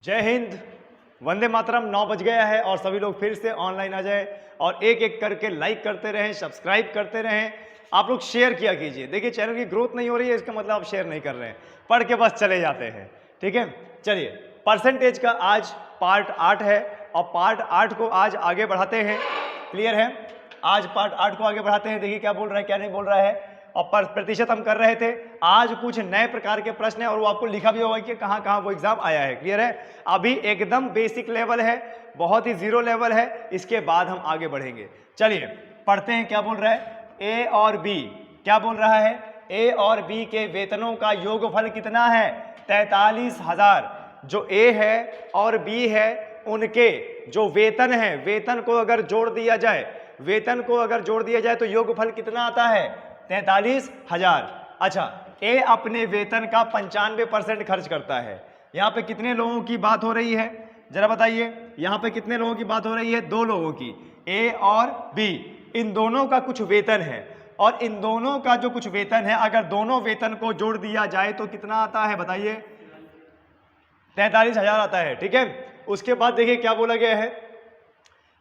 जय हिंद। वंदे मातरम। 9 बज गया है और सभी लोग फिर से ऑनलाइन आ जाए और एक एक करके लाइक करते रहें, सब्सक्राइब करते रहें। आप लोग शेयर किया कीजिए। देखिए चैनल की ग्रोथ नहीं हो रही है, इसका मतलब आप शेयर नहीं कर रहे हैं, पढ़ के बस चले जाते हैं। ठीक है, चलिए परसेंटेज का आज पार्ट 8 है और पार्ट 8 को आज आगे बढ़ाते हैं। क्लियर है? आज पार्ट 8 को आगे बढ़ाते हैं। देखिए क्या बोल रहा है क्या नहीं बोल रहा है। और प्रतिशत हम कर रहे थे। आज कुछ नए प्रकार के प्रश्न है और वो आपको लिखा भी होगा कि कहाँ कहाँ वो एग्जाम आया है। क्लियर है? अभी एकदम बेसिक लेवल है, बहुत ही जीरो लेवल है, इसके बाद हम आगे बढ़ेंगे। चलिए पढ़ते हैं क्या बोल रहा है। ए और बी क्या बोल रहा है? ए और बी के वेतनों का योगफल कितना है? 43,000। जो ए है और बी है उनके जो वेतन है, वेतन को अगर जोड़ दिया जाए, वेतन को अगर जोड़ दिया जाए तो योगफल कितना आता है? 43,000। अच्छा, ए अपने वेतन का 95% खर्च करता है। यहाँ पे कितने लोगों की बात हो रही है जरा बताइए। यहाँ पे कितने लोगों की बात हो रही है? 2 लोगों की, ए और बी। इन दोनों का कुछ वेतन है और इन दोनों का जो कुछ वेतन है अगर दोनों वेतन को जोड़ दिया जाए तो कितना आता है बताइए? 43,000 आता है। ठीक है, उसके बाद देखिए क्या बोला गया है।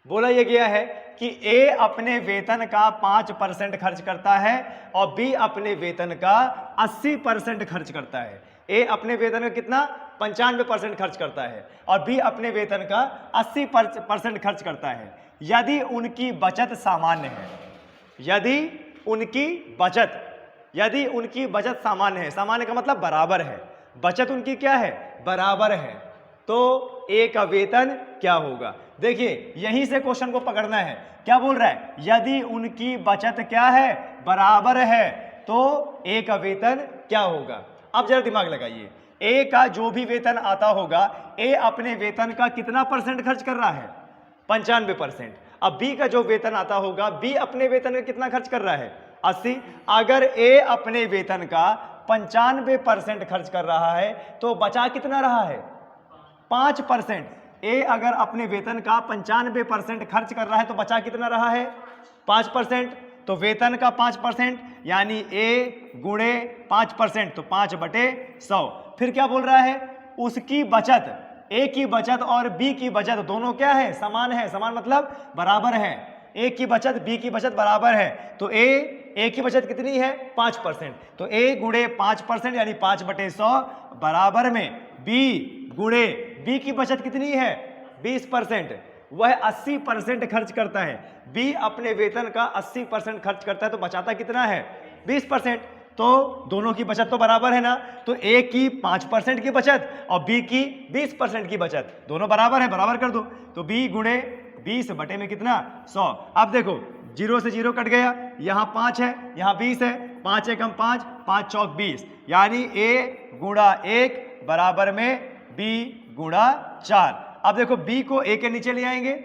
बोला यह गया है कि ए अपने वेतन का 5% खर्च करता है और बी अपने वेतन का 80% खर्च करता है। ए अपने वेतन का कितना? 95% खर्च करता है और बी अपने वेतन का 80% खर्च करता है। यदि उनकी बचत सामान्य है, यदि उनकी बचत सामान्य है, सामान्य का मतलब बराबर है, बचत उनकी क्या है? बराबर है, तो ए का वेतन क्या होगा? देखिए यहीं से क्वेश्चन को पकड़ना है। क्या बोल रहा है? यदि उनकी बचत क्या है? बराबर है, तो ए का वेतन क्या होगा? अब जरा दिमाग लगाइए। ए का जो भी वेतन आता होगा, ए अपने वेतन का कितना परसेंट खर्च कर रहा है? 95%। अब बी का जो वेतन आता होगा, बी अपने वेतन का कितना खर्च कर रहा है? 80। अगर ए अपने वेतन का 95% खर्च कर रहा है तो बचा कितना रहा है? 5%। ए अगर अपने वेतन का 95% खर्च कर रहा है तो बचा कितना रहा है? 5%। तो वेतन का 5% यानी ए गुणे 5%, तो 5/100। फिर क्या बोल रहा है? उसकी बचत, ए की बचत और बी की बचत दोनों क्या है? समान है। समान मतलब बराबर है। ए की बचत बी की बचत बराबर है, तो ए की बचत कितनी है? 5%। तो ए गुणे 5% यानी 5/100 बराबर में बी गुणे बी की बचत कितनी है? 20%। वह 80% खर्च करता है। बी अपने वेतन का 80% खर्च करता है तो बचाता कितना है? 20%। तो दोनों की बचत तो बराबर है ना, तो ए की 5% की बचत और बी की 20% की बचत, दोनों बराबर है, बराबर कर दो। तो बी गुणे 20 बटे में कितना? 100। अब देखो 0 से 0 कट गया, यहाँ 5 है, यहाँ 20 है, 5 एकम 5, 5 चौक 20, यानी ए गुणा 1 बराबर में बी गुणा 4। अब देखो बी को ए के नीचे ले आएंगे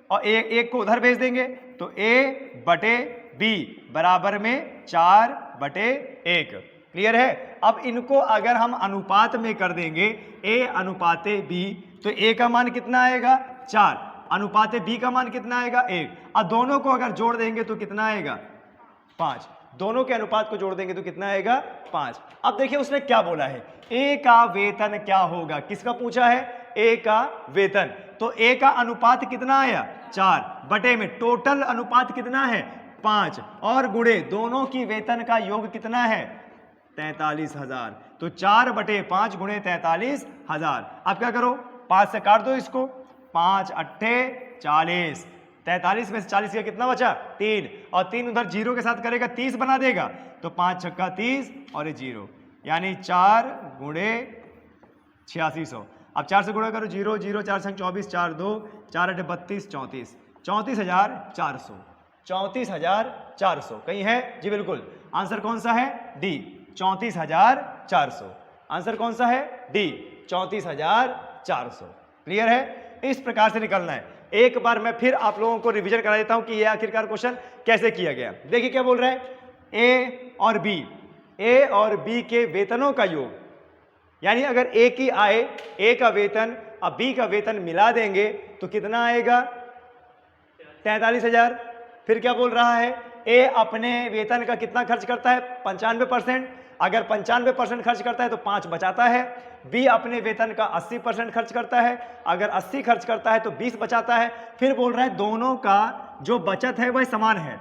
और एक को उधर भेज देंगे, तो ए बटे बी बराबर में 4/1। क्लियर है? अब इनको अगर हम अनुपात में कर देंगे, ए अनुपाते बी, तो ए का मान कितना आएगा? 4, अनुपाते बी का मान कितना आएगा? 1। और दोनों को अगर जोड़ देंगे तो कितना आएगा? 5। दोनों के अनुपात को जोड़ देंगे तो कितना आएगा? 5। अब देखिए उसने क्या बोला है, ए का वेतन क्या होगा? किसका पूछा है? ए का वेतन। तो ए का अनुपात कितना आया? 4 बटे में टोटल अनुपात कितना है? 5 और गुणे दोनों की वेतन का योग कितना है? 43,000। तो 4/5 गुणे 43,000। अब क्या करो? 5 से काट दो इसको, 5 अट्ठे 40, 43 में से 40 का कितना बचा? 3, और 3 उधर 0 के साथ करेगा 30 बना देगा, तो 5 छक्का 30 और ये 0, यानी 4 गुणे 8600। अब 4 से गुणा करो, 0 0 4 छंग 24, 4 2 4 8 32, 34, 34,400। 34,400 कहीं है? जी बिल्कुल। आंसर कौन सा है? डी, 34,400। आंसर कौन सा है? डी, 34,400। क्लियर है? इस प्रकार से निकलना है। एक बार मैं फिर आप लोगों को रिवीजन करा देता हूं कि यह आखिरकार क्वेश्चन कैसे किया गया। देखिए क्या बोल रहे हैं, ए और बी के वेतनों का योग, यानी अगर ए की आय, ए का वेतन और बी का वेतन मिला देंगे तो कितना आएगा? 43,000। फिर क्या बोल रहा है? ए अपने वेतन का कितना खर्च करता है? 95%। अगर 95% खर्च करता है तो 5 बचाता है। बी अपने वेतन का 80% खर्च करता है, अगर 80 खर्च करता है तो 20 बचाता है। फिर बोल रहा है दोनों का जो बचत है वह समान है,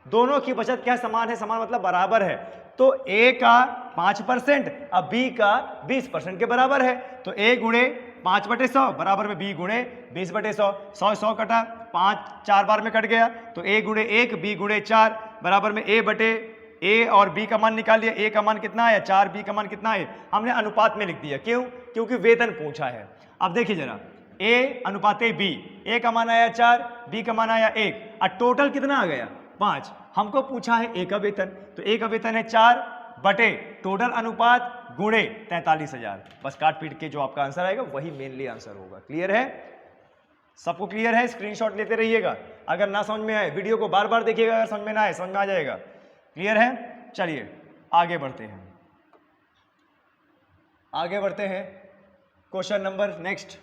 दोनों की बचत क्या समान है, समान मतलब बराबर है। तो ए का 5% अब बी का 20% के बराबर है, तो ए गुणे 5/100 बराबर में बी गुणे 20/100। 100 कटा, 5 4 बार में कट गया, तो ए गुणे 1 बी गुणे 4 बराबर में ए और बी का मान निकाल लिया। ए का मान कितना आया 4, बी का मान कितना है, हमने अनुपात में लिख दिया। क्यों? क्योंकि वेतन पूछा है। अब देखिए जरा, ए अनुपाते बी, ए का मान आया 4, बी का मान आया 1, और टोटल कितना आ गया 5। हमको पूछा है ए का वेतन, तो ए का वेतन है 4 बटे टोटल अनुपात गुणे 43,000। बस काट पीट के जो आपका आंसर आएगा वही मेनली आंसर होगा। क्लियर है? सबको क्लियर है? स्क्रीनशॉट लेते रहिएगा, अगर ना समझ में आए वीडियो को बार बार देखिएगा, अगर समझ में ना आए समझ में आ जाएगा। क्लियर है? चलिए आगे बढ़ते हैं, आगे बढ़ते हैं। क्वेश्चन नंबर नेक्स्ट,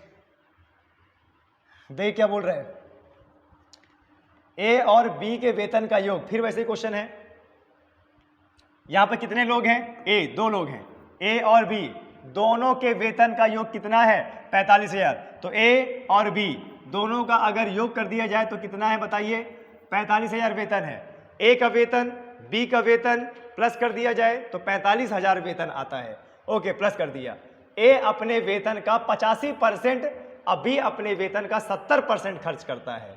देख क्या बोल रहे हैं, ए और बी के वेतन का योग। फिर वैसे ही क्वेश्चन है, यहां पर कितने लोग हैं? ए 2 लोग हैं, ए और बी दोनों के वेतन का योग कितना है 45,000। तो ए और बी दोनों का अगर योग कर दिया जाए तो कितना है बताइए, 45,000 वेतन है। ए का वेतन बी का वेतन प्लस कर दिया जाए तो 45,000 वेतन आता है। ओके, प्लस कर दिया। ए अपने वेतन का 85%, अब बी अपने वेतन का 70% खर्च करता है।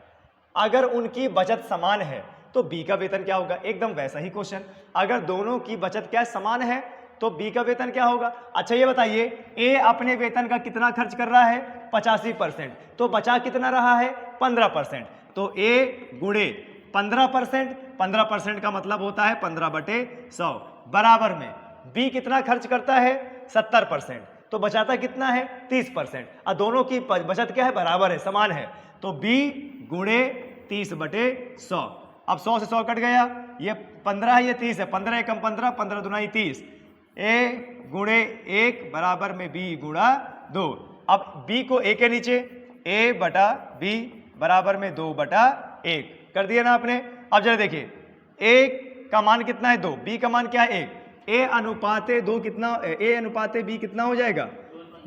अगर उनकी बचत समान है तो बी का वेतन क्या होगा? एकदम वैसा ही क्वेश्चन, अगर दोनों की बचत क्या समान है तो बी का वेतन क्या होगा? अच्छा ये बताइए, ए अपने वेतन का कितना खर्च कर रहा है 85%, तो बचा कितना रहा है 15%, तो ए गुणे 15%, 15% का मतलब होता है 15/100 बराबर में बी कितना खर्च करता है 70%, तो बचाता कितना है 30%, और दोनों की बचत क्या है बराबर है, समान है, तो बी गुणे 30/100। अब 100 से 100 कट गया, ये 15 है ये 30 है, 15 एकम 15, 15 दूना 30, ए गुणे 1 बराबर में बी गुणा 2। अब बी को ए के नीचे ए बटा बी बराबर में 2/1 कर दिया ना आपने। अब जरा देखिए, ए का मान कितना है 2, बी का मान क्या है 1, ए अनुपाते 2 कितना, ए अनुपाते बी कितना हो जाएगा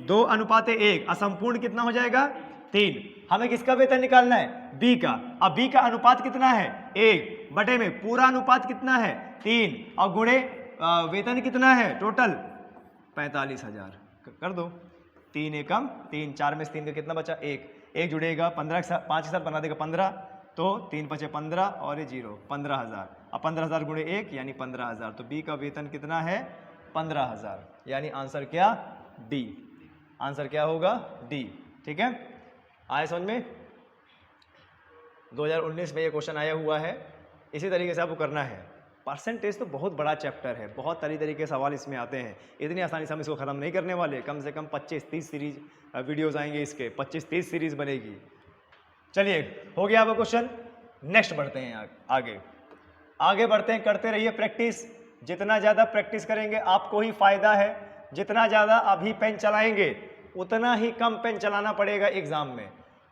2 अनुपाते 1, असंपूर्ण कितना हो जाएगा 3। हमें किसका वेतन निकालना है? बी का। अब बी का अनुपात कितना है 1 बटे में पूरा अनुपात कितना है 3, और गुणे वेतन कितना है टोटल 45,000 कर दो। 3 एकम 3, 4 में से 3 का कितना बचा 1 जुड़ेगा, 15 5 के साथ बना देगा 15, तो 3 × 5 = 15 और ये 0 15,000। अब 15,000 गुणे 1 यानी 15,000, तो बी का वेतन कितना है 15,000, यानी आंसर क्या डी, आंसर क्या होगा डी। ठीक है, आए समझ में? 2019 में ये क्वेश्चन आया हुआ है, इसी तरीके से आपको करना है। परसेंटेज तो बहुत बड़ा चैप्टर है, बहुत तरीके के सवाल इसमें आते हैं, इतनी आसानी से हम इसको ख़त्म नहीं करने वाले। कम से कम 25-30 सीरीज वीडियोस आएंगे इसके, 25-30 सीरीज बनेगी। चलिए हो गया आपका क्वेश्चन, नेक्स्ट बढ़ते हैं आगे, आगे बढ़ते हैं। करते रहिए प्रैक्टिस, जितना ज़्यादा प्रैक्टिस करेंगे आपको ही फायदा है। जितना ज़्यादा अभी पेन चलाएंगे उतना ही कम पेन चलाना पड़ेगा एग्जाम में।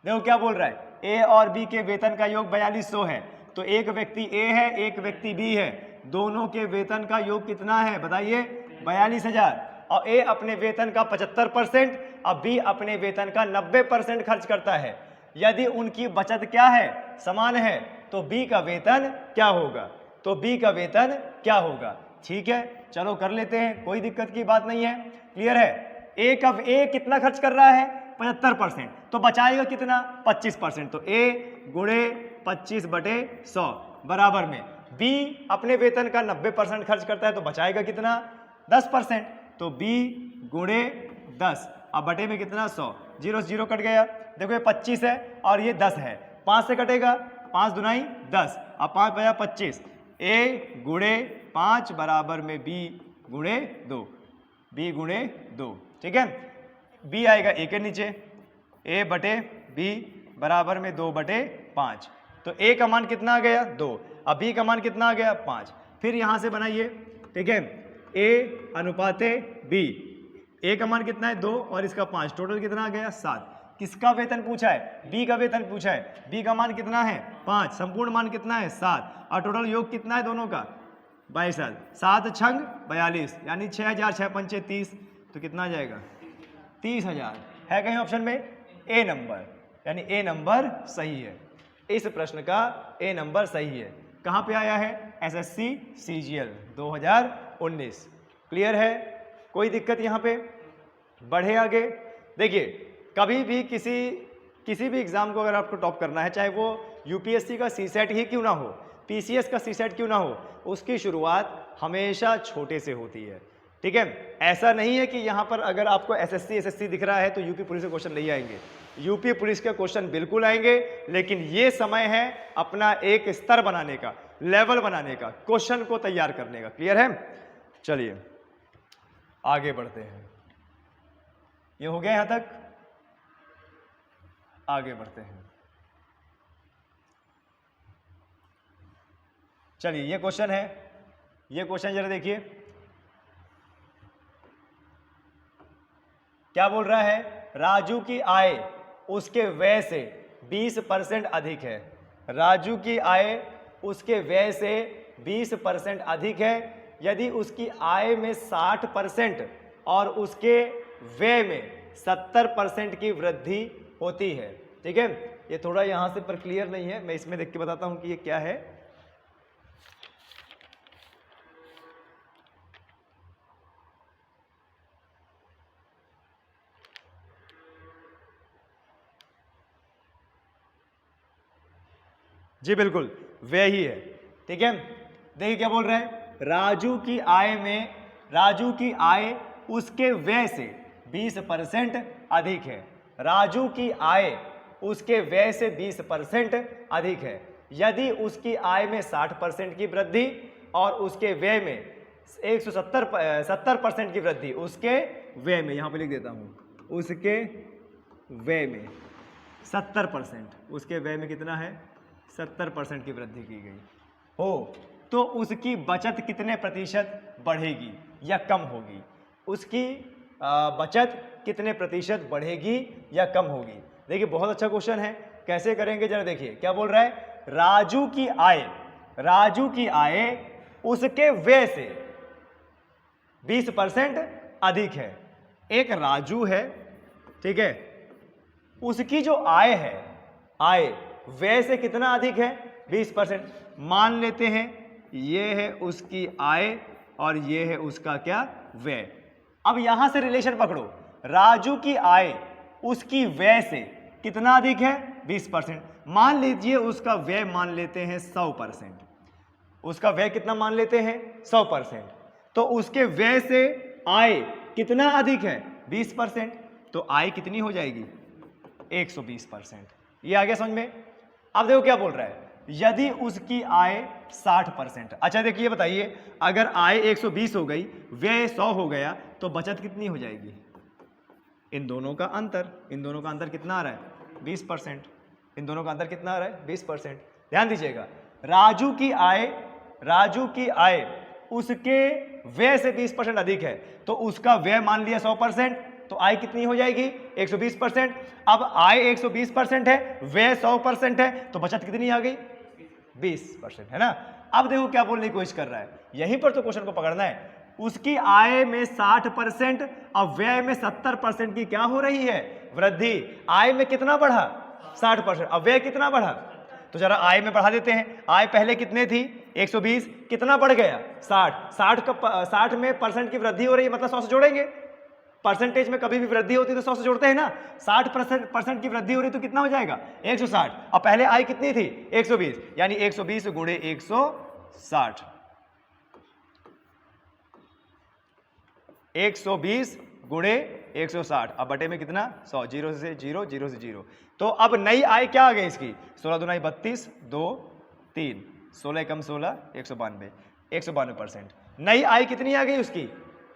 देखो क्या बोल रहा है, ए और बी के वेतन का योग 4200 है, तो एक व्यक्ति ए है एक व्यक्ति बी है, दोनों के वेतन का योग कितना है बताइए 42,000, और ए अपने वेतन का 75%, अब बी अपने वेतन का 90% खर्च करता है। यदि उनकी बचत क्या है समान है तो बी का वेतन क्या होगा, तो बी का वेतन क्या होगा। ठीक है, चलो कर लेते हैं, कोई दिक्कत की बात नहीं है। क्लियर है? ए कितना खर्च कर रहा है 75%, तो बचाएगा कितना 25%, तो ए गुणे 25/100 बराबर में बी अपने वेतन का 90% खर्च करता है, तो बचाएगा कितना 10%, तो बी गुणे 10, अब बटे में कितना 100, 0 से 0 कट गया। देखो ये 25 है और ये 10 है, 5 से कटेगा, 5 दूनाई 10, अब 5 बजा 25, ए गुणे 5 बराबर में बी गुणे 2, बी गुणे 2। ठीक है, बी आएगा ए के नीचे, ए बटे बी बराबर में 2/5, तो ए का मान कितना आ गया 2, अब बी का मान कितना आ गया 5। फिर यहां से बनाइए, ठीक है, ए अनुपाते बी, ए का मान कितना है 2 और इसका 5, टोटल कितना आ गया 7। किसका वेतन पूछा है? बी का वेतन पूछा है, बी का मान कितना है 5, संपूर्ण मान कितना है 7, और टोटल योग कितना है दोनों का 62, 7 छंग 42, यानी 6000, 6 पंचे 30, तो कितना आ जाएगा 30,000। है कहीं ऑप्शन में ए नंबर, यानी ए नंबर सही है। इस प्रश्न का ए नंबर सही है। कहाँ पे आया है? SSC CGL 2019। क्लियर है? कोई दिक्कत यहाँ पे? बढ़े आगे। देखिए, कभी भी किसी भी एग्जाम को अगर आपको टॉप करना है, चाहे वो यूपीएससी का सीसेट ही क्यों ना हो, पीसीएस का सीसेट क्यों ना हो, उसकी शुरुआत हमेशा छोटे से होती है। ठीक है? ऐसा नहीं है कि यहाँ पर अगर आपको एसएससी दिख रहा है तो यूपी पुलिस के क्वेश्चन नहीं आएंगे। यूपी पुलिस के क्वेश्चन बिल्कुल आएंगे, लेकिन ये समय है अपना एक स्तर बनाने का, लेवल बनाने का, क्वेश्चन को तैयार करने का। क्लियर है? चलिए आगे बढ़ते हैं। ये हो गया यहां तक? आगे बढ़ते हैं। चलिए ये क्वेश्चन है, ये क्वेश्चन जरा देखिए क्या बोल रहा है। राजू की आय उसके व्यय से 20% अधिक है। राजू की आय उसके व्यय से 20% अधिक है। यदि उसकी आय में 60% और उसके व्यय में 70% की वृद्धि होती है। ठीक है? ये थोड़ा यहां से पर क्लियर नहीं है, मैं इसमें देख के बताता हूं कि ये क्या है। जी बिल्कुल, व्यय ही है। ठीक है? देखिए क्या बोल रहे हैं। राजू की आय उसके व्यय से 20% अधिक है। राजू की आय उसके व्यय से 20% अधिक है। यदि उसकी आय में 60% की वृद्धि और उसके व्यय में 70% की वृद्धि, उसके व्यय में, यहां पे लिख देता हूं, उसके व्यय में 70%, उसके व्यय में कितना है 70% की वृद्धि की गई हो, तो उसकी बचत कितने प्रतिशत बढ़ेगी या कम होगी? उसकी बचत कितने प्रतिशत बढ़ेगी या कम होगी? देखिए बहुत अच्छा क्वेश्चन है। कैसे करेंगे जरा देखिए क्या बोल रहा है। राजू की आय उसके व्यय से 20% अधिक है। एक राजू है, ठीक है, उसकी जो आय है, आय व्यय से कितना अधिक है 20%। मान लेते हैं ये है उसकी आय और ये है उसका क्या व्यय। अब यहां से रिलेशन पकड़ो। राजू की आय उसकी व्यय से कितना अधिक है 20%। मान लीजिए उसका व्यय मान लेते हैं 100%। उसका व्यय कितना मान लेते हैं 100%। तो उसके व्यय से आय कितना अधिक है 20%। तो आय कितनी हो जाएगी 120%। ये आ गया समझ में? अब देखो क्या बोल रहा है। यदि उसकी आय 60%। अच्छा देखिए बताइए, अगर आय 120 हो गई, व्यय 100 हो गया, तो बचत कितनी हो जाएगी? इन दोनों का अंतर कितना आ रहा है 20%। इन दोनों का अंतर कितना आ रहा है 20%। ध्यान दीजिएगा, राजू की आय उसके व्यय से 20% अधिक है, तो उसका व्यय मान लिया 100%, तो आय कितनी हो जाएगी 120%। अब आय 120% है, व्यय 100% है, तो बचत कितनी आ गई 20%, है ना? अब देखो क्या बोलने की कोशिश कर रहा है, यहीं पर तो क्वेश्चन को पकड़ना है। उसकी आय में 60% और व्यय में 70% की क्या हो रही है वृद्धि। आय में कितना बढ़ा 60%, और व्यय कितना बढ़ा। तो जरा आय में बढ़ा देते हैं। आय पहले कितने थी 120, कितना बढ़ गया 60 में परसेंट की वृद्धि हो रही है, मतलब 100 से जोड़ेंगे। परसेंटेज में कभी भी वृद्धि होती है तो 100 से जोड़ते हैं ना। 60% की वृद्धि हो रही तो कितना हो जाएगा 160। और पहले आय कितनी थी 120, यानी 120 गुणे 160, 120 गुणे 160, अब बटे में कितना 100, 0 से 0, 0 से 0। तो अब नई आय क्या आ गई इसकी 16 दूना 32, 2 3, 16 कम 16 192, 192%। नई आय कितनी आ गई उसकी,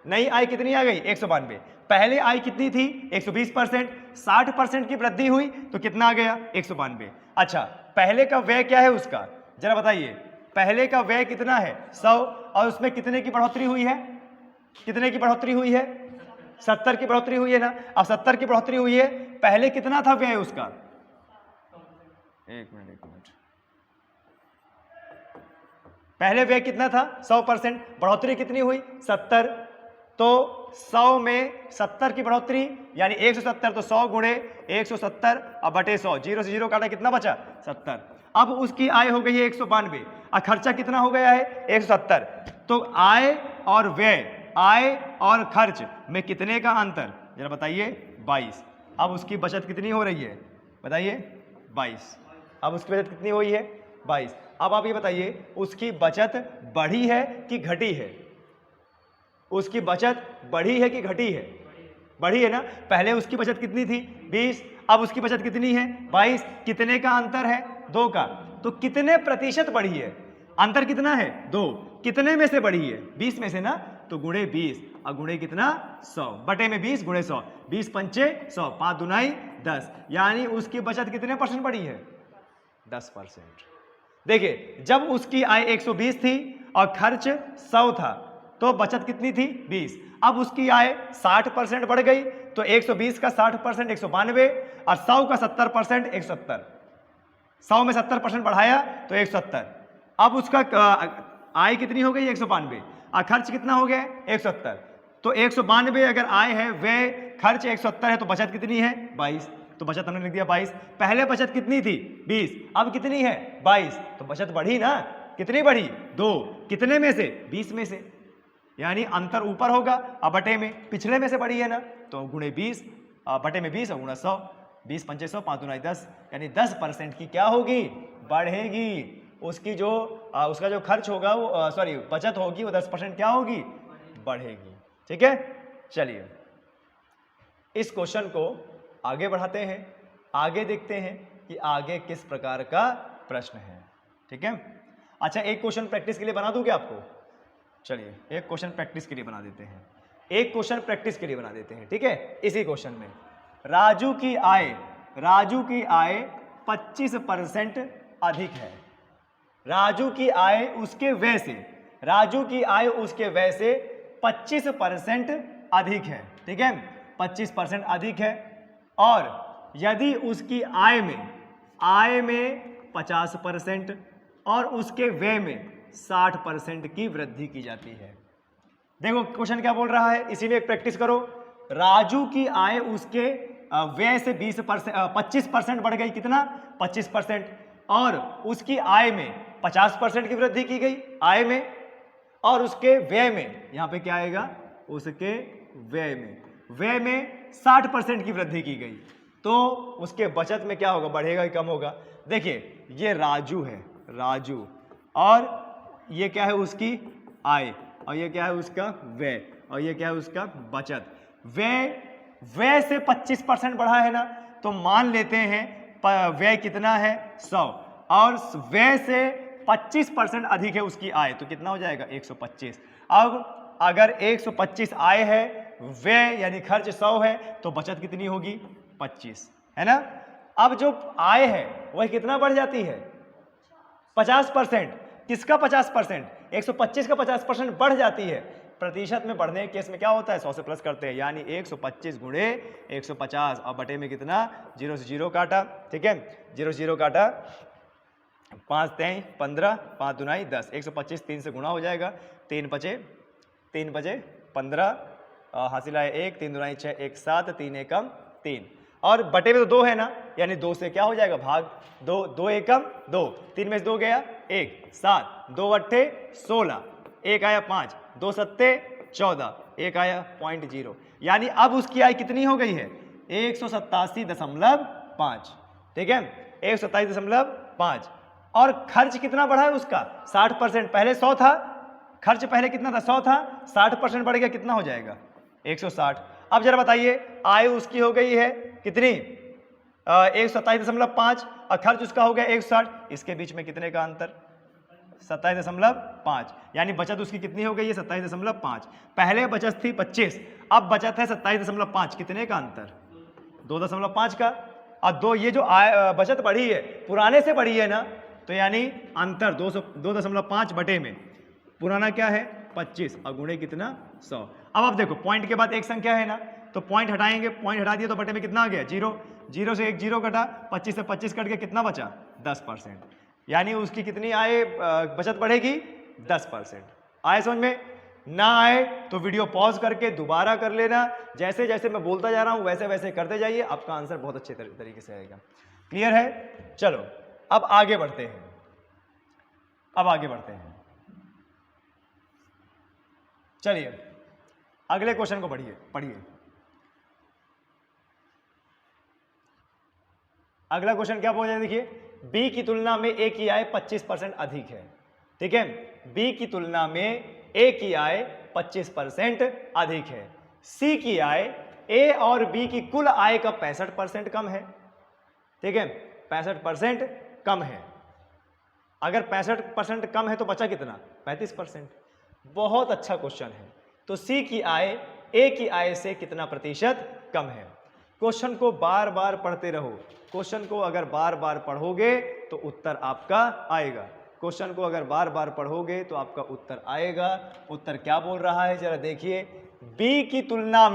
नई आय कितनी आ गई 192। पहले आय कितनी थी 120%, 60% की वृद्धि हुई तो कितना आ गया 192। अच्छा पहले का व्यय क्या है उसका जरा बताइए। पहले का व्यय कितना है 100, और उसमें कितने की बढ़ोतरी हुई है, कितने की बढ़ोतरी हुई है 70 की बढ़ोतरी हुई है ना। अब 70 की बढ़ोतरी हुई है, पहले कितना था व्यय उसका, एक मिनट, पहले व्यय कितना था 100%, बढ़ोतरी कितनी हुई 70, तो 100 में 70 की बढ़ोतरी यानी 170, तो 100 गुणे 170 अब बटे 100, 0 से 0 काटा कितना बचा 70। अब उसकी आय हो गई है 192 और खर्चा कितना हो गया है 170, तो आय और व्यय, आय और खर्च में कितने का अंतर जरा बताइए 22। अब उसकी बचत कितनी हो रही है बताइए 22। अब उसकी बचत कितनी हुई है 22। अब आप ये बताइए उसकी बचत बढ़ी है कि घटी है, उसकी बचत बढ़ी है कि घटी है, बढ़ी है ना। पहले उसकी बचत कितनी थी 20, अब उसकी बचत कितनी है 22, कितने का अंतर है 2 का, तो कितने प्रतिशत बढ़ी है, अंतर कितना है 2, कितने में से बढ़ी है 20 में से ना, तो गुणे 20 और गुणे कितना 100 बटे में 20 गुणे 100, 20 पंचे 100, 5 दुनाई 10, यानी उसकी बचत कितने % बढ़ी है 10%। देखिए जब उसकी आय 120 थी और खर्च 100 था तो बचत कितनी थी 20, अब उसकी आय 60% बढ़ गई तो 120 का 60% 192 और 100 का 70% 170, 100 में 70% बढ़ाया तो 170। अब उसका आय कितनी हो गई 192 और खर्च कितना हो गया 170, तो 192 अगर आय है व्यय खर्च 170 है तो बचत कितनी है 22, तो बचत हमने लिख दिया 22। पहले बचत कितनी थी 20, अब कितनी है 22, तो बचत बढ़ी ना, कितनी बढ़ी 2, कितने में से 20 में से, यानी अंतर ऊपर होगा अब बटे में, पिछले में से बढ़ी है ना, तो गुणे 20 बटे में 20 और गुणा 100, 20 पंचे 100, 5 दुनाई 10, यानी 10% की क्या होगी बढ़ेगी, उसकी जो उसका जो खर्च होगा वो सॉरी बचत होगी वो 10% क्या होगी बढ़ेगी। ठीक है, चलिए इस क्वेश्चन को आगे बढ़ाते हैं, आगे देखते हैं कि आगे किस प्रकार का प्रश्न है। ठीक है, अच्छा एक क्वेश्चन प्रैक्टिस के लिए बना दूं क्या आपको, चलिए एक क्वेश्चन प्रैक्टिस के लिए बना देते हैं, एक क्वेश्चन प्रैक्टिस के लिए बना देते हैं। ठीक है, इसी क्वेश्चन में राजू की आय 25% अधिक है, राजू की आय उसके व्यय से, राजू की आय उसके व्यय से 25% अधिक है। ठीक है, 25% अधिक है, और यदि उसकी आय में 50% और उसके व्यय में 60% की वृद्धि की जाती है। देखो क्वेश्चन क्या बोल रहा है, इसी में एक प्रैक्टिस करो। राजू की आय उसके व्यय से 25% बढ़ गई, कितना 25%, और उसकी आय में 50% की वृद्धि की गई आय में, और उसके व्यय में, यहां पे क्या आएगा उसके व्यय में 60% की वृद्धि की गई, तो उसके बचत में क्या होगा बढ़ेगा कि कम होगा। देखिए ये राजू है, राजू, और ये क्या है उसकी आय, और ये क्या है उसका व्यय, और ये क्या है उसका बचत। व्यय से 25% बढ़ा है ना, तो मान लेते हैं व्यय कितना है 100, और व्यय से 25% अधिक है उसकी आय, तो कितना हो जाएगा 125। अब अगर 125 आय है, व्यय यानी खर्च 100 है, तो बचत कितनी होगी 25, है ना। अब जो आय है वह कितना बढ़ जाती है 50%, किसका 50%, 125 का 50% बढ़ जाती है। प्रतिशत में बढ़ने के केस में क्या होता है 100 से प्लस करते हैं, यानी 125 गुणे 150 और बटे में कितना 0 से 0 काटा। ठीक है, 0 से 0 काटा, 5 3 15, 5 दुनाई 10, 125 3 से गुणा हो जाएगा, 3 बचे 15, हासिल आया 1, 3 दुनाई 6, 1 7, 3 एकम 3, और बटे में तो 2 है ना, यानी 2 से क्या हो जाएगा भाग, 2 एकम 2, 3 में से 2 गया 1, 7, 2 अट्ठे 16, 1 आया 5, 2 सत्ते 14, 1 आया 0.0, यानी अब उसकी आय कितनी हो गई है 187.5। ठीक है, 187.5, और खर्च कितना बढ़ा है उसका 60%, पहले 100 था, खर्च पहले कितना था 100 था, 60% बढ़ गया, कितना हो जाएगा 160। अब जरा बताइए आय उसकी हो गई है कितनी 127.5 और खर्च उसका हो गया 160, इसके बीच में कितने का अंतर 27.5, यानी बचत उसकी कितनी हो गई है 27.5। पहले बचत थी 25, अब बचत है 27.5, कितने का अंतर 2.5 का, और 2 ये जो बचत बढ़ी है पुराने से बढ़ी है ना, तो यानी अंतर 2.5 बटे में पुराना क्या है 25 और गुणे कितना 100। अब आप देखो पॉइंट के बाद एक संख्या है ना, तो पॉइंट हटाएंगे, पॉइंट हटा दिया तो बटे में कितना आ गया 0, 0 से 1 0 कटा, 25 से 25 कट के कितना बचा 10%, यानी उसकी कितनी आय बचत बढ़ेगी 10%। आए समझ में? ना आए तो वीडियो पॉज करके दोबारा कर लेना, जैसे जैसे मैं बोलता जा रहा हूं वैसे वैसे करते जाइए, आपका आंसर बहुत अच्छे तरीके से आएगा। क्लियर है? चलो अब आगे बढ़ते हैं, अब आगे बढ़ते हैं। चलिए अगले क्वेश्चन को पढ़िए। अगला क्वेश्चन क्या बोल रहे हैं, देखिए बी की तुलना में ए की आय 25% अधिक है। ठीक है, बी की तुलना में ए की आय 25% अधिक है। सी की आय ए और बी की कुल आय का 65% कम है। ठीक है, 65% कम है। अगर 65% कम है तो बचा कितना? 35%। बहुत अच्छा क्वेश्चन है। तो सी की आय ए की आय से कितना प्रतिशत कम है? क्वेश्चन को बार बार पढ़ते रहो। क्वेश्चन को अगर बार बार पढ़ोगे तो उत्तर आपका आएगा। क्वेश्चन को अगर बार बार पढ़ोगे तो आपका उत्तर आएगा। उत्तर क्या बोल रहा है जरा देखिए, बी की तुलना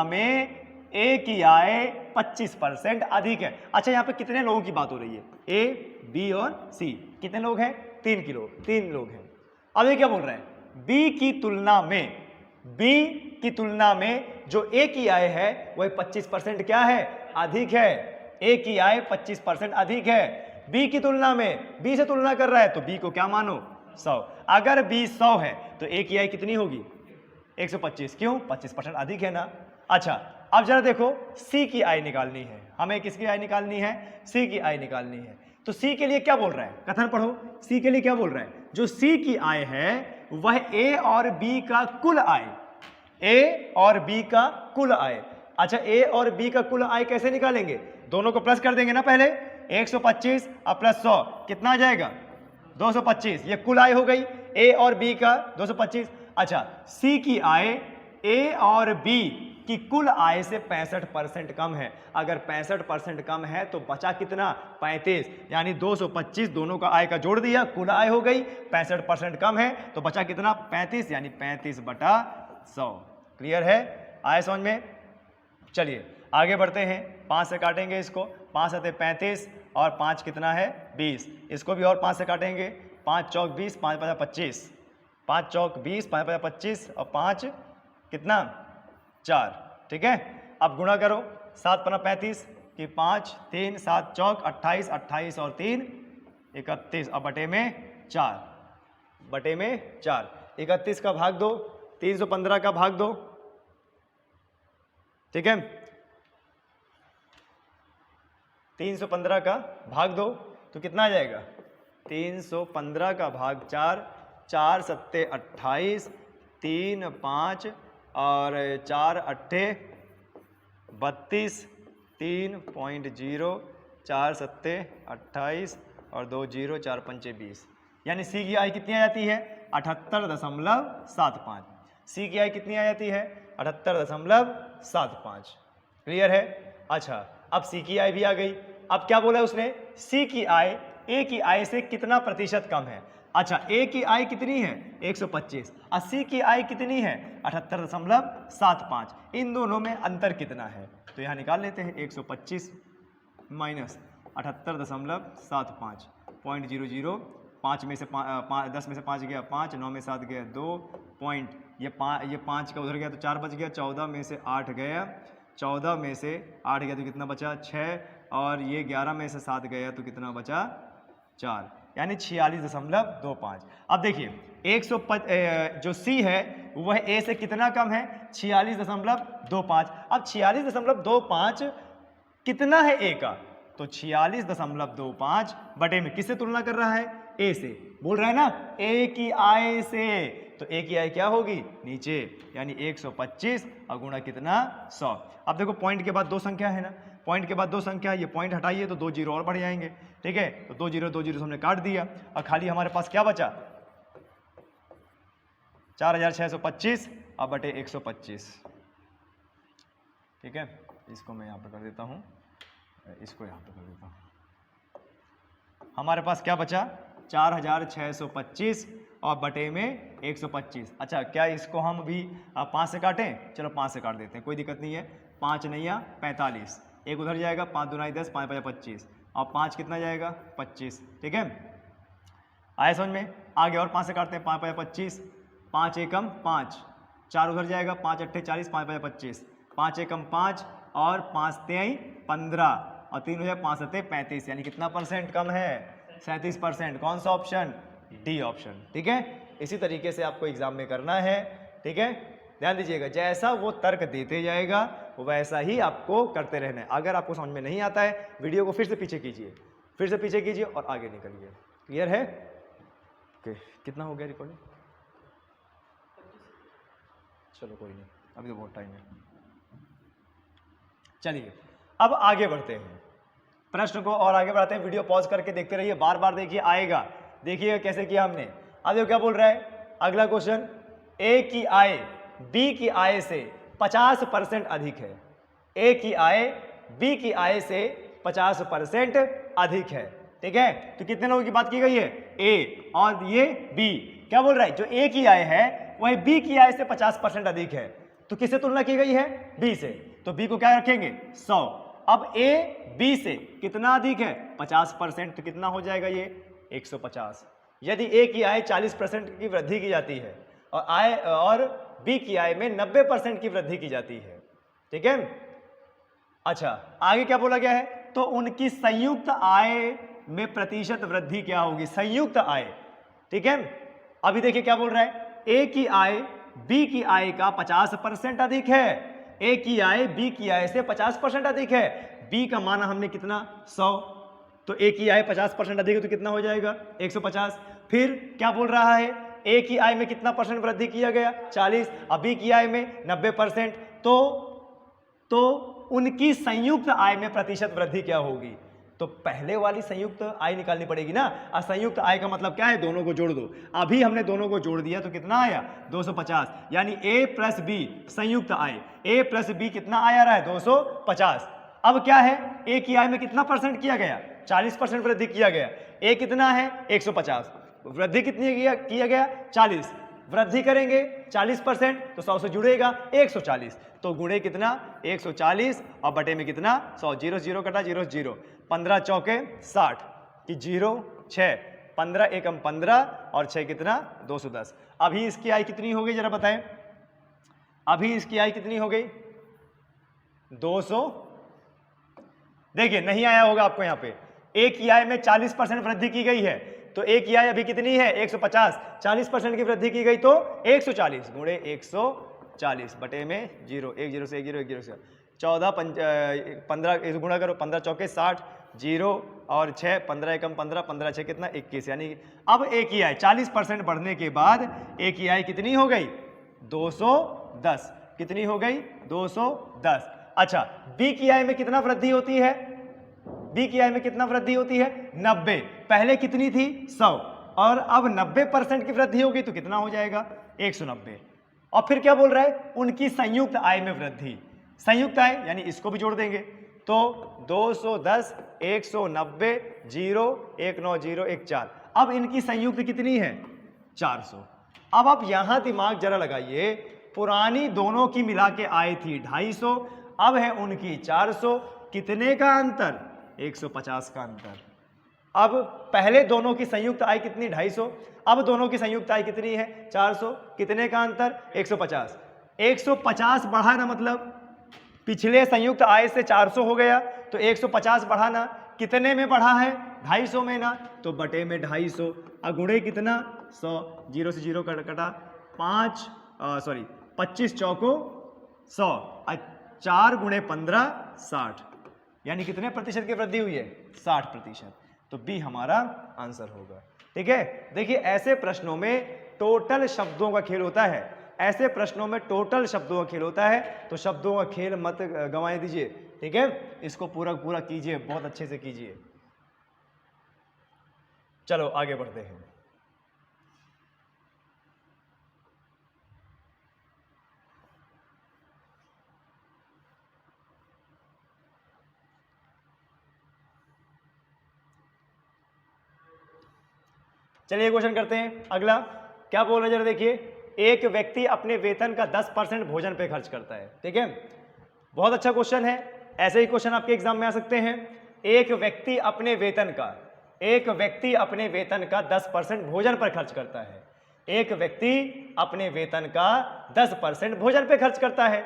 में ए की आय 25% अधिक है। अच्छा यहाँ पे कितने लोगों की बात हो रही है? ए, बी और सी। कितने लोग हैं? 3 लोग हैं। अब ये क्या बोल रहे हैं? बी की तुलना में जो ए की आय है वह 25% क्या है? अधिक है। ए की आय 25% अधिक है। बी की तुलना में, बी से तुलना कर रहा है तो बी को क्या मानो? 100। अगर बी 100 है तो ए की आय कितनी होगी? 125। क्यों? 25% अधिक है ना। अच्छा अब जरा देखो, सी की आय निकालनी है हमें। किसकी आय निकालनी है? सी की आय निकालनी है। तो सी के लिए क्या बोल रहा है? कथन पढ़ो। सी के लिए क्या बोल रहा है? जो सी की आय है वह ए और बी का कुल आय, ए और बी का कुल आय। अच्छा ए और बी का कुल आय कैसे निकालेंगे? दोनों को प्लस कर देंगे ना पहले। 125 और प्लस 100 कितना आ जाएगा? 225। ये कुल आय हो गई ए और बी का 225। अच्छा सी की आय ए और बी की कुल आय से 65% कम है। अगर 65% कम है तो बचा कितना? 35। यानी 225 दोनों का आय का जोड़ दिया, कुल आय हो गई। 65% कम है तो बचा कितना? 35, यानी 35/100। क्लियर है? आए समझ में? चलिए आगे बढ़ते हैं। 5 से काटेंगे इसको। 5 7 35 और 5 कितना है? 20। इसको भी और 5 से काटेंगे। 5 चौक 20, 5 5 25। 5 चौक 20, 5 5 25 और 5 कितना? 4। ठीक है, अब गुणा करो। 7 पना 35 कि 5 3 7 चौक 28, 28 और 3 31 और बटे में 4, बटे में 4। 31 का भाग दो, 315 का भाग दो। ठीक है, 315 का भाग दो तो कितना आ जाएगा? 315 का भाग 4, 4 सत्ते 28, 3 5 और 4 अट्ठे 32, 3.0, 4 सत्ते 28 और 2 0, 4 पंचे 20। यानी सी की आय कितनी आ जाती है? 78.75। सी की आय कितनी आ जाती है? 78.75। क्लियर है? अच्छा अब सी की आय भी आ गई। अब क्या बोला उसने? सी की आय ए की आय से कितना प्रतिशत कम है? अच्छा ए की आय कितनी है? 125। और सी की आय कितनी है? 78.75। इन दोनों में अंतर कितना है? तो यहाँ निकाल लेते हैं। 125 माइनस 78.75 0.00। 5 में से 10 में से 5 गया 5, 9 में 7 गया 2 पॉइंट, ये 5 का उधर गया तो 4 बच गया। 14 में से 8 गया, 14 में से 8 गया तो कितना बचा? 6। और ये 11 में से 7 गया तो कितना बचा? 4, यानी 46.25। अब देखिए जो सी है वह ए से कितना कम है? 46.25। अब 46.25 कितना है ए का? तो 46.25 बटे में किससे तुलना कर रहा है? ए से। बोल रहा है ना ए की आय से, तो ए की आय क्या होगी? नीचे, यानी 125 और गुणा कितना? 100। अब देखो पॉइंट के बाद 2 संख्या है ना, पॉइंट के बाद 2 संख्या, ये पॉइंट हटाइए तो 2 जीरो और बढ़ जाएंगे। ठीक है, तो 2 जीरो हमने काट दिया और खाली हमारे पास क्या बचा? 4625 और बटे 125। ठीक है, इसको मैं यहाँ पर कर देता हूँ, इसको यहाँ पर कर देता हूँ। हमारे पास क्या बचा? 4625 और बटे में 125। अच्छा क्या इसको हम भी 5 से काटें? चलो 5 से काट देते हैं, कोई दिक्कत नहीं है। 5 नैया 45, एक उधर जाएगा, 5 दूना 10, 5 5 25 और 5 कितना जाएगा? 25। ठीक है, आए समझ में? आगे और 5 से काटते हैं, 5 5 25, 5 एकम 5, 4 उधर जाएगा, 5 अट्ठे 40, 5 5 25, 5 एकम 5 और 5 तेई 15 और 3 हो जाए 5 सत्ते 35, यानी कितना परसेंट कम है? 37%। कौन सा ऑप्शन? D option. ठीक है, इसी तरीके से आपको एग्जाम में करना है। ठीक है, ध्यान दीजिएगा, जैसा वो तर्क देते जाएगा वैसा ही आपको करते रहना है। अगर आपको समझ में नहीं आता है, वीडियो को फिर से पीछे कीजिए, फिर से पीछे कीजिए और आगे निकलिए। क्लियर है? ओके, कितना हो गया रिकॉर्डिंग? चलो कोई नहीं, अभी तो बहुत टाइम है। चलिए अब आगे बढ़ते हैं, प्रश्न को और आगे बढ़ाते हैं। वीडियो पॉज करके देखते रहिए, बार बार देखिए, आएगा। देखिएगा कैसे किया हमने। अब देखो क्या बोल रहा है अगला क्वेश्चन, ए की आय बी की आय से 50% अधिक है। ए की आय बी की आय से 50% अधिक है। ठीक है, तो कितने लोगों की बात की गई है? ए और ये बी। क्या बोल रहा है? जो ए की आय है वही बी की आय से 50% अधिक है। तो किससे तुलना की गई है? बी से। तो बी को क्या रखेंगे? 100। अब ए बी से कितना अधिक है? 50%। तो कितना हो जाएगा ये? 150। यदि ए की आय 40% की वृद्धि की जाती है और बी की आय में 90% की वृद्धि की जाती है। ठीक है, अच्छा आगे क्या बोला गया है? तो उनकी संयुक्त आय में प्रतिशत वृद्धि क्या होगी? संयुक्त आय। ठीक है, अभी देखिए क्या बोल रहा है, ए की आय बी की आय का 50% अधिक है। ए की आय बी की आय से 50% अधिक है। बी का माना हमने कितना? 100। तो ए की आय 50% अधिक है तो कितना हो जाएगा? 150। फिर क्या बोल रहा है? ए की आय में कितना परसेंट वृद्धि किया गया? 40। अब बी की आय में 90%। तो उनकी संयुक्त आय में प्रतिशत वृद्धि क्या होगी? तो पहले वाली संयुक्त आय निकालनी पड़ेगी ना। असंयुक्त आय का मतलब क्या है? दोनों को जोड़ दो। अभी हमने दोनों को जोड़ दिया तो कितना आया? 250। यानी ए प्लस बी संयुक्त आय, ए प्लस बी कितना आया रहा है? 250। अब क्या है? ए की आय में कितना परसेंट किया गया? 40% वृद्धि किया गया। ए कितना है? 150। वृद्धि कितनी किया गया? 40। वृद्धि करेंगे 40% तो 100 से जुड़ेगा 140। तो गुणे कितना? 140 और बटे में कितना? 100। 0 0 कटा 0 0। 15 चौके 60 कि 0 6। 15 एकम 15 और 6 कितना? 210। अभी इसकी आय कितनी हो गई जरा बताएं? अभी इसकी आय कितनी हो गई? 200। देखिए नहीं आया होगा आपको यहाँ पे। ए की आय में 40% वृद्धि की गई है तो ए की आय अभी कितनी है? 150। 40% की वृद्धि की गई तो 140 गुणे 140 बटे में 0। 1 0 से 1 0 1 0 से 14 15 गुणा करो। 15 चौके 60 0 और 6 15 एकम 15 15 6 कितना? 21। यानी अब ए की आय 40% बढ़ने के बाद ए की आय कितनी हो गई? 210। कितनी हो गई? 210। अच्छा बी की आय में कितना वृद्धि होती है? बी की आय में कितना वृद्धि होती है? 90। पहले कितनी थी? 100 और अब 90% की वृद्धि होगी तो कितना हो जाएगा? 190। और फिर क्या बोल रहा है? उनकी संयुक्त आय में वृद्धि। संयुक्त आय यानी इसको भी जोड़ देंगे तो 210 190 0 190 14। अब इनकी संयुक्त कितनी है? 400। अब आप यहां दिमाग जरा लगाइए, पुरानी दोनों की मिला के आय थी 250, अब है उनकी 400। कितने का अंतर? 150 का अंतर। अब पहले दोनों की संयुक्त आय कितनी? 250। अब दोनों की संयुक्त आय कितनी है? 400। कितने का अंतर? 150। 150 बढ़ाना मतलब पिछले संयुक्त आय से 400 हो गया तो 150 बढ़ाना कितने में बढ़ा है? 250 में ना, तो बटे में 250 और गुणे कितना? 100। 0 से 0 कटा 25 चौको 100 और 4 गुणे 15 60। यानी कितने प्रतिशत की वृद्धि हुई है? 60%। तो बी हमारा आंसर होगा। ठीक है, देखिए ऐसे प्रश्नों में टोटल शब्दों का खेल होता है। ऐसे प्रश्नों में टोटल शब्दों का खेल होता है तो शब्दों का खेल मत गंवाए दीजिए। ठीक है, इसको पूरा पूरा कीजिए, बहुत अच्छे से कीजिए। चलो आगे बढ़ते हैं। चलिए क्वेश्चन करते हैं। अगला क्या बोल रहे हैं जरा देखिए, एक व्यक्ति अपने वेतन का 10% भोजन पे खर्च करता है। ठीक है, बहुत अच्छा क्वेश्चन है, ऐसे ही क्वेश्चन आपके एग्जाम में आ सकते हैं। एक व्यक्ति अपने वेतन का एक व्यक्ति अपने वेतन का 10% भोजन पर खर्च करता है। एक व्यक्ति अपने वेतन का 10% भोजन पे खर्च करता है।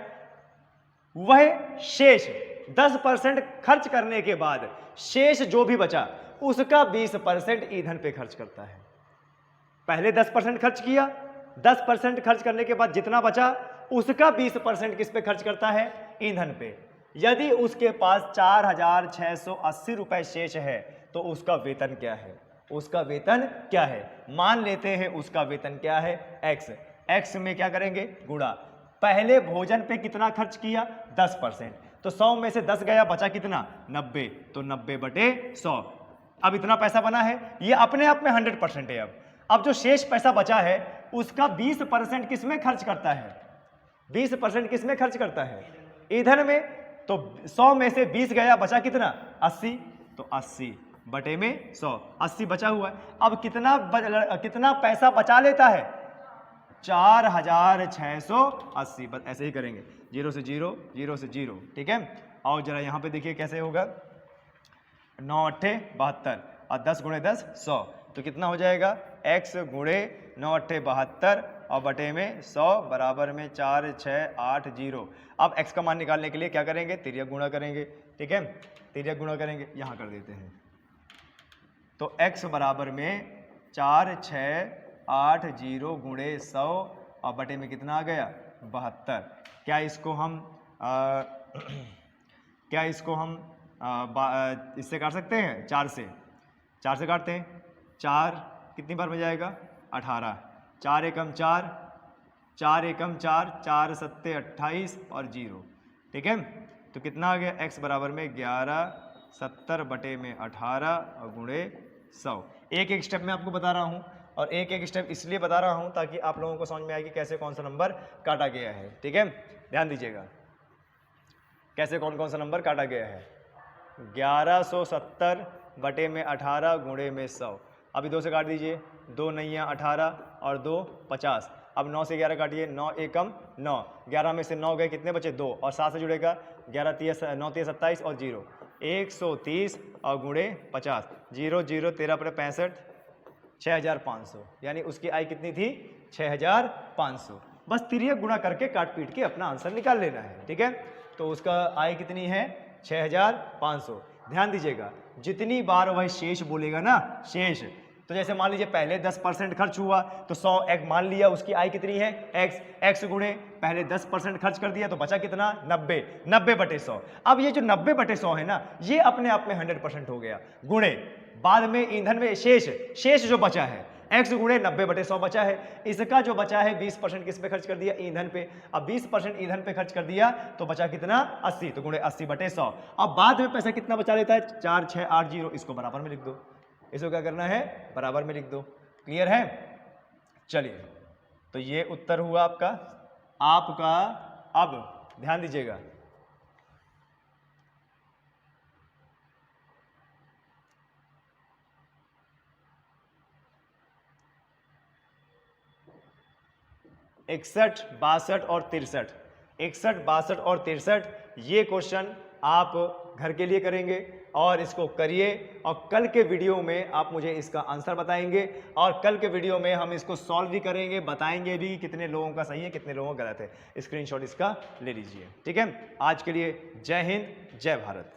वह शेष 10% खर्च करने के बाद शेष जो भी बचा उसका 20% ईंधन पे खर्च करता है। पहले 10% खर्च किया, 10% खर्च करने के बाद जितना बचा उसका 20% किस पे खर्च करता है? ईंधन पे। यदि उसके पास 4,680 रुपए शेष है तो उसका वेतन क्या है? उसका वेतन क्या है? मान लेते हैं उसका वेतन क्या है? x। x में क्या करेंगे? गुणा। पहले भोजन पे कितना खर्च किया? 10%। तो 100 में से 10 गया, बचा कितना? 90। तो 90/100। अब इतना पैसा बना है, ये अपने आप में 100% है। अब जो शेष पैसा बचा है उसका 20% किस में खर्च करता है? 20% किस में खर्च करता है? ईंधन में। तो 100 में से 20 गया, बचा कितना? 80। तो 80/100, 80 बचा हुआ है। अब कितना पैसा बचा लेता है? 4,680। बस ऐसे ही करेंगे, 0 से 0, 0 से 0। ठीक है। और जरा यहाँ पे देखिए कैसे होगा। 9×8 72 और 10 × 10 100। तो कितना हो जाएगा? x गुणे 9×8 72 और बटे में 100 बराबर में 4,680। अब x का मान निकालने के लिए क्या करेंगे? तिर्यक गुणा करेंगे। ठीक है, तिर्यक गुणा करेंगे। यहाँ कर देते हैं। तो x बराबर में 4,680 गुणे 100 और बटे में कितना आ गया? 72। क्या इसको हम इससे काट सकते हैं? 4 से काटते हैं। 4 कितनी बार में जाएगा? 18। 4 एकम 4, 4 एकम 4, 4 सत्ते 28 और 0। ठीक है। तो कितना आ गया? x बराबर में 1170/18 और गुणे 100। एक एक स्टेप में आपको बता रहा हूँ, और एक एक स्टेप इसलिए बता रहा हूँ ताकि आप लोगों को समझ में आए कि कैसे कौन सा नंबर काटा गया है। ठीक है, ध्यान दीजिएगा कैसे कौन सा नंबर काटा गया है। 1170/18 गुणे में 100। अभी 2 से काट दीजिए। 2 9 18 और 2 50। अब 9 से 11 काटिए। 9 एकम 9, 11 में से 9 गए, कितने बचे? 2 और 7 से जुड़ेगा 11 9 27 और 0 130 और गुणे 50। 0 0 13 पर 65, 6,500। यानी उसकी आय कितनी थी? 6,500। बस तिर्यक गुणा करके काट पीट के अपना आंसर निकाल लेना है। ठीक है, तो उसका आय कितनी है? 6,500। ध्यान दीजिएगा, जितनी बार वह शेष बोलेगा ना, शेष, तो जैसे मान लीजिए पहले 10% खर्च हुआ तो 100 एक मान लिया, उसकी आय कितनी है? x गुणे पहले 10% खर्च कर दिया तो बचा कितना? 90। 90/100। अब ये जो 90/100 है ना, ये अपने आप में 100% हो गया। गुणे बाद में ईंधन में शेष जो बचा है, x गुणे 90/100 बचा है। इसका जो बचा है 20% किस पे खर्च कर दिया? ईंधन पे। अब 20% ईंधन पे खर्च कर दिया तो बचा कितना? 80। तो गुणे 80/100। अब बाद में पैसा कितना बचा लेता है? 4,680। इसको बराबर में लिख दो। इसको क्या करना है? बराबर में लिख दो। क्लियर है? चलिए, तो ये उत्तर हुआ आपका। अब ध्यान दीजिएगा, इकसठ, 62 और 63, 61, 62 और 63, ये क्वेश्चन आप घर के लिए करेंगे और इसको करिए, और कल के वीडियो में आप मुझे इसका आंसर बताएंगे, और कल के वीडियो में हम इसको सॉल्व भी करेंगे, बताएंगे भी कितने लोगों का सही है कितने लोगों का गलत है। स्क्रीनशॉट इसका ले लीजिए। ठीक है, आज के लिए जय हिंद, जय भारत।